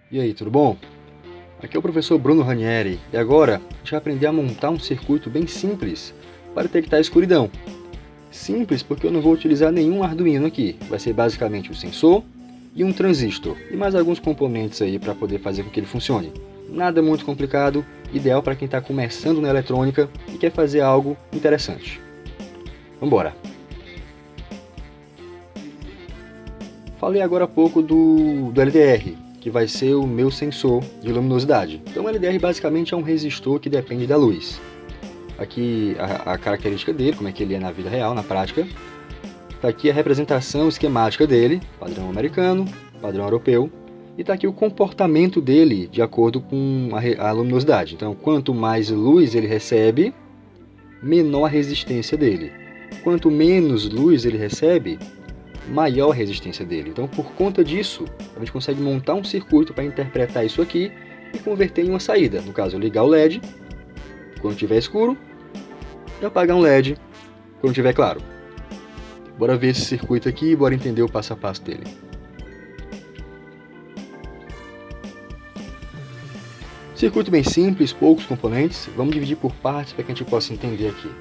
E aí, tudo bom? Aqui é o professor Bruno Ranieri e agora a gente vai aprender a montar um circuito bem simples para detectar a escuridão. Simples porque eu não vou utilizar nenhum Arduino aqui, vai ser basicamente um sensor e um transistor e mais alguns componentes aí para poder fazer com que ele funcione. Nada muito complicado, ideal para quem está começando na eletrônica e quer fazer algo interessante. Vamos embora! Falei agora há pouco do LDR, que vai ser o meu sensor de luminosidade. Então o LDR basicamente é um resistor que depende da luz. Aqui a característica dele, como é que ele é na vida real, na prática. Está aqui a representação esquemática dele, padrão americano, padrão europeu. E está aqui o comportamento dele de acordo com a luminosidade. Então quanto mais luz ele recebe, menor a resistência dele. Quanto menos luz ele recebe, maior a resistência dele. Então, por conta disso, a gente consegue montar um circuito para interpretar isso aqui e converter em uma saída. No caso, ligar o LED quando estiver escuro e apagar um LED quando estiver claro. Bora ver esse circuito aqui e bora entender o passo a passo dele. Circuito bem simples, poucos componentes. Vamos dividir por partes para que a gente possa entender aqui.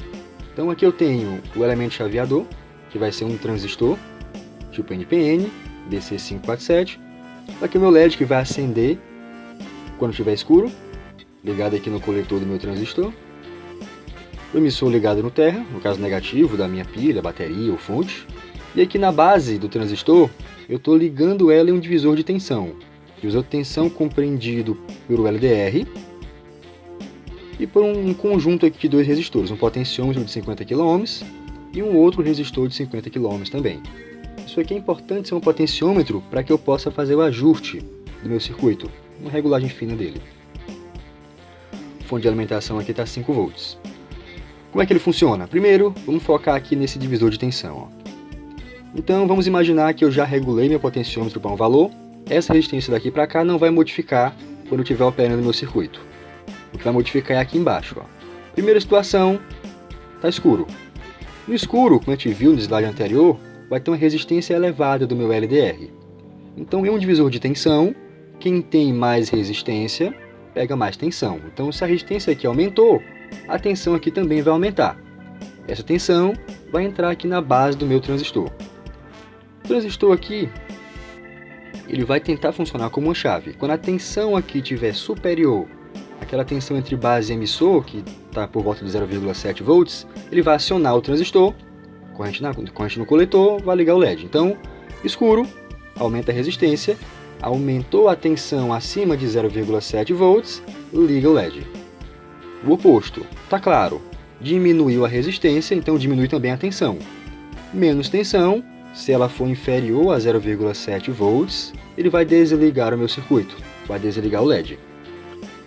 Então, aqui eu tenho o elemento chaveador, que vai ser um transistor tipo NPN, DC547. Aqui o meu LED que vai acender quando estiver escuro, ligado aqui no coletor do meu transistor. O emissor ligado no terra, no caso negativo da minha pilha, bateria ou fonte. E aqui na base do transistor, eu estou ligando ela em um divisor de tensão. Divisor de tensão compreendido pelo LDR e por um conjunto aqui de dois resistores, um potenciômetro de 50 kΩ e um outro resistor de 50 kΩ também. Isso aqui é importante ser um potenciômetro para que eu possa fazer o ajuste do meu circuito, uma regulagem fina dele. Fonte de alimentação aqui está 5 volts. Como é que ele funciona? Primeiro, vamos focar aqui nesse divisor de tensão. Então, vamos imaginar que eu já regulei meu potenciômetro para um valor. Essa resistência daqui para cá não vai modificar quando eu estiver operando meu circuito. O que vai modificar é aqui embaixo. Primeira situação, está escuro. No escuro, como a gente viu no slide anterior, vai ter uma resistência elevada do meu LDR. Então, em um divisor de tensão, quem tem mais resistência, pega mais tensão. Então, se a resistência aqui aumentou, a tensão aqui também vai aumentar. Essa tensão vai entrar aqui na base do meu transistor. O transistor aqui, ele vai tentar funcionar como uma chave. Quando a tensão aqui estiver superior àquela tensão entre base e emissor, que está por volta de 0,7 volts, ele vai acionar o transistor, corrente no coletor, vai ligar o LED. Então, escuro, aumenta a resistência, aumentou a tensão acima de 0,7 volts, liga o LED. O oposto, está claro, diminuiu a resistência, então diminui também a tensão. Menos tensão, se ela for inferior a 0,7 volts, ele vai desligar o meu circuito, vai desligar o LED.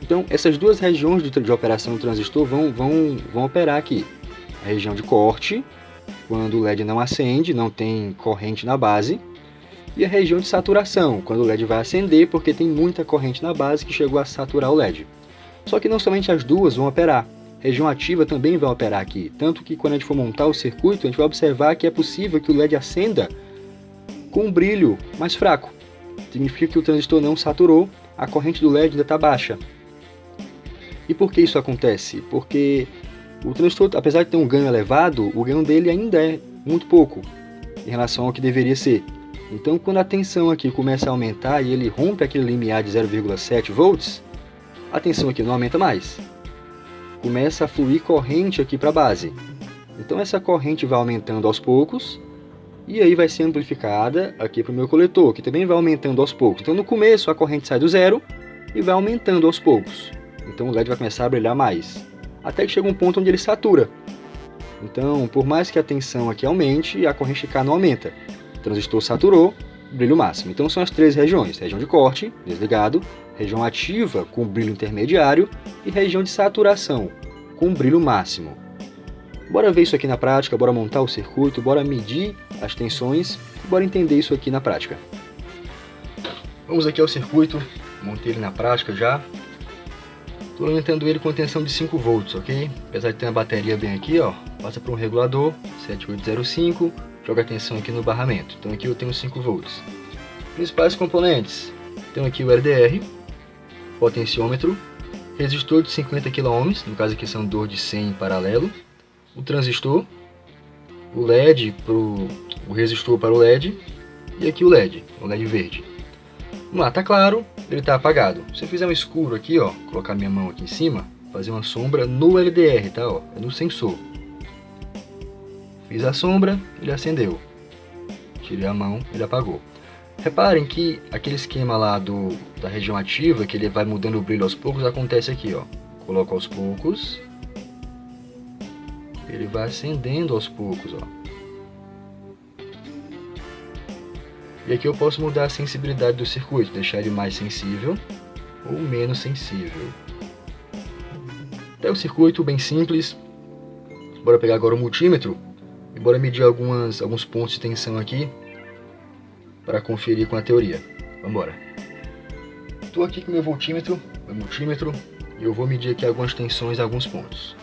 Então, essas duas regiões de operação do transistor vão operar aqui. A região de corte, quando o LED não acende, não tem corrente na base, e a região de saturação, quando o LED vai acender porque tem muita corrente na base que chegou a saturar o LED. Só que não somente as duas vão operar, a região ativa também vai operar aqui, tanto que quando a gente for montar o circuito, a gente vai observar que é possível que o LED acenda com um brilho mais fraco. Significa que o transistor não saturou, a corrente do LED ainda está baixa. E por que isso acontece? Porque o transistor, apesar de ter um ganho elevado, o ganho dele ainda é muito pouco em relação ao que deveria ser. Então, quando a tensão aqui começa a aumentar e ele rompe aquele limiar de 0,7 volts, a tensão aqui não aumenta mais. Começa a fluir corrente aqui para a base. Então, essa corrente vai aumentando aos poucos e aí vai ser amplificada aqui para o meu coletor, que também vai aumentando aos poucos. Então, no começo, a corrente sai do zero e vai aumentando aos poucos. Então, o LED vai começar a brilhar mais, até que chega um ponto onde ele satura. Então, por mais que a tensão aqui aumente, a corrente K não aumenta. O transistor saturou, brilho máximo. Então, são as três regiões: região de corte, desligado, região ativa, com brilho intermediário, e região de saturação, com brilho máximo. Bora ver isso aqui na prática, bora montar o circuito, bora medir as tensões, bora entender isso aqui na prática. Vamos aqui ao circuito, montei ele na prática já. Estou alimentando ele com tensão de 5 volts, ok? Apesar de ter uma bateria bem aqui, ó, passa por um regulador 7805, joga a tensão aqui no barramento. Então aqui eu tenho 5 volts. Principais componentes: Então aqui o LDR, potenciômetro, resistor de 50 kΩ, no caso aqui são 2 de 100 em paralelo, o transistor, o LED, o resistor para o LED, e aqui o LED verde. Vamos lá, tá claro, ele está apagado. Se eu fizer um escuro aqui, ó, colocar minha mão aqui em cima, fazer uma sombra no LDR, tá? Ó, é no sensor. Fiz a sombra, ele acendeu. Tirei a mão, ele apagou. Reparem que aquele esquema lá da região ativa, que ele vai mudando o brilho aos poucos, acontece aqui, ó. Coloco aos poucos, ele vai acendendo aos poucos, ó. E aqui eu posso mudar a sensibilidade do circuito, deixar ele mais sensível ou menos sensível. É um circuito bem simples. Bora pegar agora o multímetro e bora medir alguns pontos de tensão aqui para conferir com a teoria. Vamos embora. Estou aqui com meu multímetro, e eu vou medir aqui algumas tensões em alguns pontos.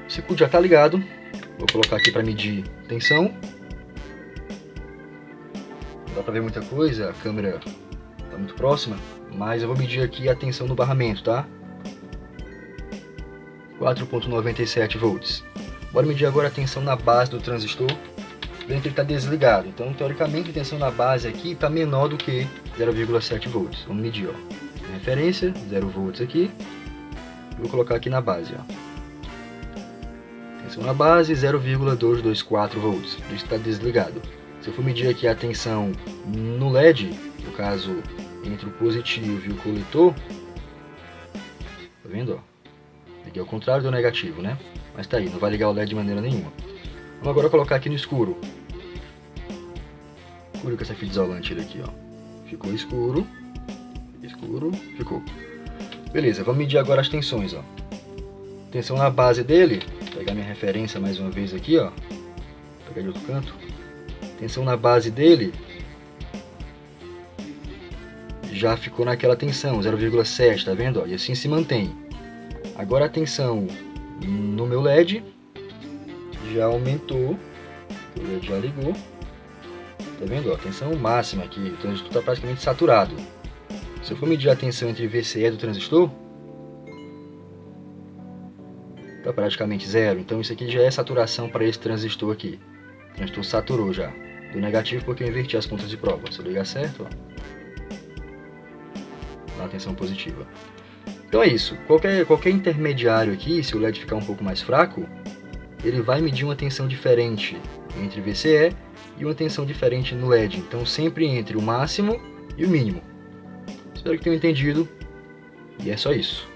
O circuito já está ligado, vou colocar aqui para medir tensão. Não dá para ver muita coisa, a câmera está muito próxima, mas eu vou medir aqui a tensão no barramento, tá? 4,97 volts. Bora medir agora a tensão na base do transistor. Vendo que ele está desligado, então teoricamente a tensão na base aqui está menor do que 0,7 volts. Vamos medir, ó. Referência, 0 volts aqui. Vou colocar aqui na base, ó. Tensão na base, 0,224 volts. Ele está desligado. Se eu for medir aqui a tensão no LED, no caso entre o positivo e o coletor, tá vendo, ó? Liguei ao contrário do negativo, né? Mas tá aí, não vai ligar o LED de maneira nenhuma. Vamos agora colocar aqui no escuro. Escuro com essa fita isolante aqui, ó. Ficou escuro. Escuro, ficou. Beleza, vamos medir agora as tensões, ó. Tensão na base dele, vou pegar minha referência mais uma vez aqui, ó. Vou pegar de outro canto. Tensão na base dele já ficou naquela tensão, 0,7, tá vendo? Ó? E assim se mantém. Agora a tensão no meu LED já aumentou, o LED já ligou, tá vendo? Ó, tensão máxima aqui, o transistor está praticamente saturado. Se eu for medir a tensão entre VCE do transistor, está praticamente zero, então isso aqui já é saturação para esse transistor aqui. O transistor saturou já, do negativo porque eu inverti as pontas de prova. Se eu ligar certo, ó, dá uma tensão positiva. Então é isso, qualquer intermediário aqui, se o LED ficar um pouco mais fraco, ele vai medir uma tensão diferente entre VCE e uma tensão diferente no LED. Então sempre entre o máximo e o mínimo. Espero que tenham entendido. E é só isso.